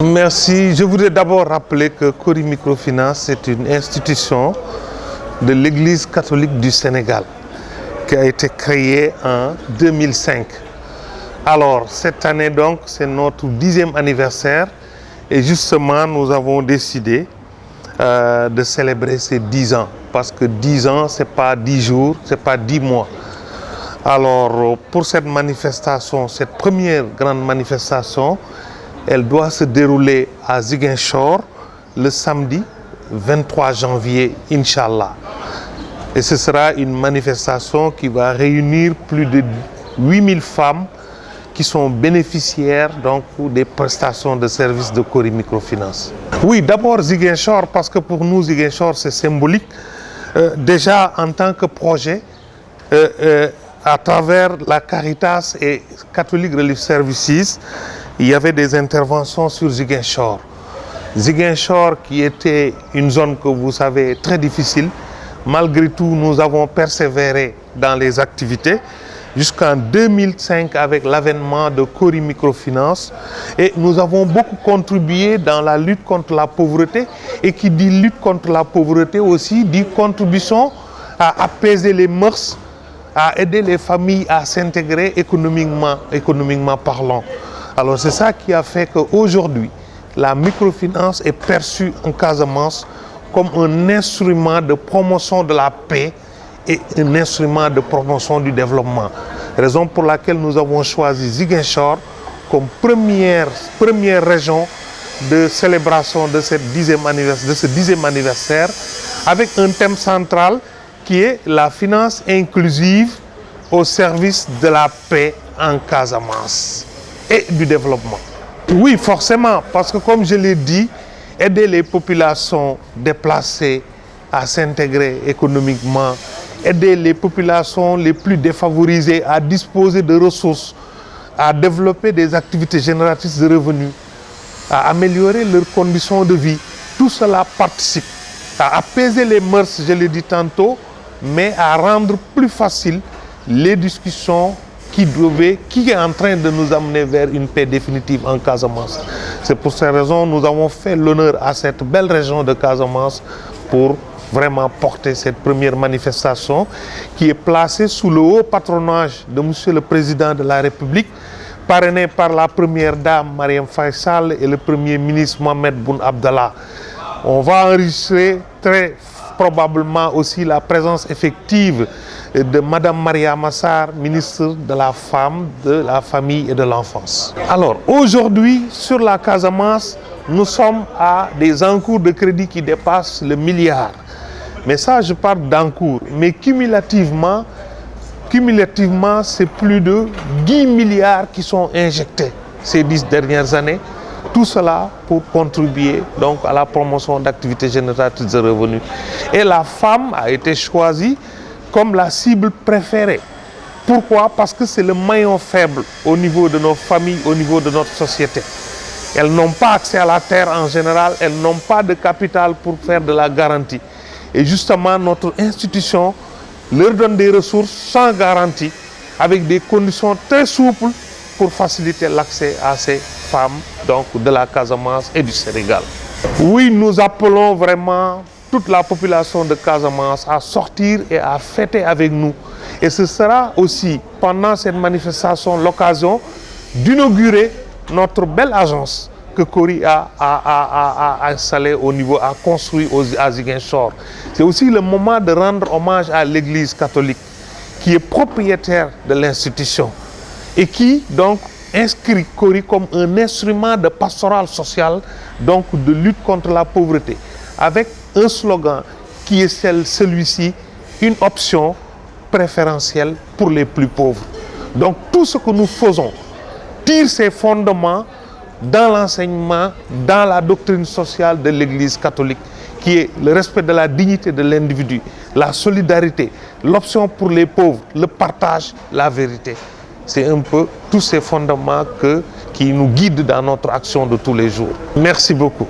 Merci. Je voudrais d'abord rappeler que Cori Microfinance est une institution de l'Église catholique du Sénégal qui a été créée en 2005. Alors, cette année donc, c'est notre 10e anniversaire et justement, nous avons décidé de célébrer ces 10 ans parce que 10 ans, ce n'est pas 10 jours, ce n'est pas 10 mois. Alors, pour cette manifestation, cette première grande manifestation, elle doit se dérouler à Ziguinchor le samedi 23 janvier, Inch'Allah. Et ce sera une manifestation qui va réunir plus de 8000 femmes qui sont bénéficiaires donc, des prestations de services de Cori Microfinance. Oui, d'abord Ziguinchor, parce que pour nous, Ziguinchor, c'est symbolique. Déjà, en tant que projet, à travers la Caritas et Catholic Relief Services, il y avait des interventions sur Ziguinchor. Ziguinchor qui était une zone que vous savez très difficile. Malgré tout, nous avons persévéré dans les activités jusqu'en 2005 avec l'avènement de Cori Microfinance et nous avons beaucoup contribué dans la lutte contre la pauvreté et qui dit lutte contre la pauvreté aussi dit contribution à apaiser les mœurs, à aider les familles à s'intégrer économiquement parlant. Alors c'est ça qui a fait qu'aujourd'hui, la microfinance est perçue en Casamance comme un instrument de promotion de la paix et un instrument de promotion du développement. Raison pour laquelle nous avons choisi Ziguinchor comme première région de célébration de ce 10e anniversaire avec un thème central qui est la finance inclusive au service de la paix en Casamance et du développement. Oui, forcément, parce que comme je l'ai dit, aider les populations déplacées à s'intégrer économiquement, aider les populations les plus défavorisées à disposer de ressources, à développer des activités génératrices de revenus, à améliorer leurs conditions de vie. Tout cela participe à apaiser les mœurs, je l'ai dit tantôt, mais à rendre plus facile les discussions qui est en train de nous amener vers une paix définitive en Casamance. C'est pour ces raisons que nous avons fait l'honneur à cette belle région de Casamance pour vraiment porter cette première manifestation qui est placée sous le haut patronage de Monsieur le Président de la République, parrainé par la Première Dame Marième Faye Sall et le Premier ministre Mohamed Boun Abdallah. On va enregistrer très probablement aussi la présence effective de Madame Maria Massar, ministre de la Femme, de la Famille et de l'Enfance. Alors, aujourd'hui, sur la Casamance, nous sommes à des encours de crédit qui dépassent le milliard. Mais ça, je parle d'encours. Mais cumulativement, c'est plus de 10 milliards qui sont injectés ces 10 dernières années. Tout cela pour contribuer donc, à la promotion d'activités génératrices de revenus. Et la femme a été choisie comme la cible préférée. Pourquoi? Parce que c'est le maillon faible au niveau de nos familles, au niveau de notre société. Elles n'ont pas accès à la terre en général, elles n'ont pas de capital pour faire de la garantie. Et justement, notre institution leur donne des ressources sans garantie, avec des conditions très souples pour faciliter l'accès à ces femmes donc, de la Casamance et du Sénégal. Oui, nous appelons vraiment toute la population de Casamance à sortir et à fêter avec nous. Et ce sera aussi, pendant cette manifestation, l'occasion d'inaugurer notre belle agence que Cori a installée au niveau, a construit à Ziguinchor. C'est aussi le moment de rendre hommage à l'Église catholique, qui est propriétaire de l'institution et qui, donc, inscrit Cori comme un instrument de pastoral social, donc de lutte contre la pauvreté, avec un slogan qui est celui-ci, une option préférentielle pour les plus pauvres. Donc tout ce que nous faisons tire ses fondements dans l'enseignement, dans la doctrine sociale de l'Église catholique, qui est le respect de la dignité de l'individu, la solidarité, l'option pour les pauvres, le partage, la vérité. C'est un peu tous ces fondements qui nous guident dans notre action de tous les jours. Merci beaucoup.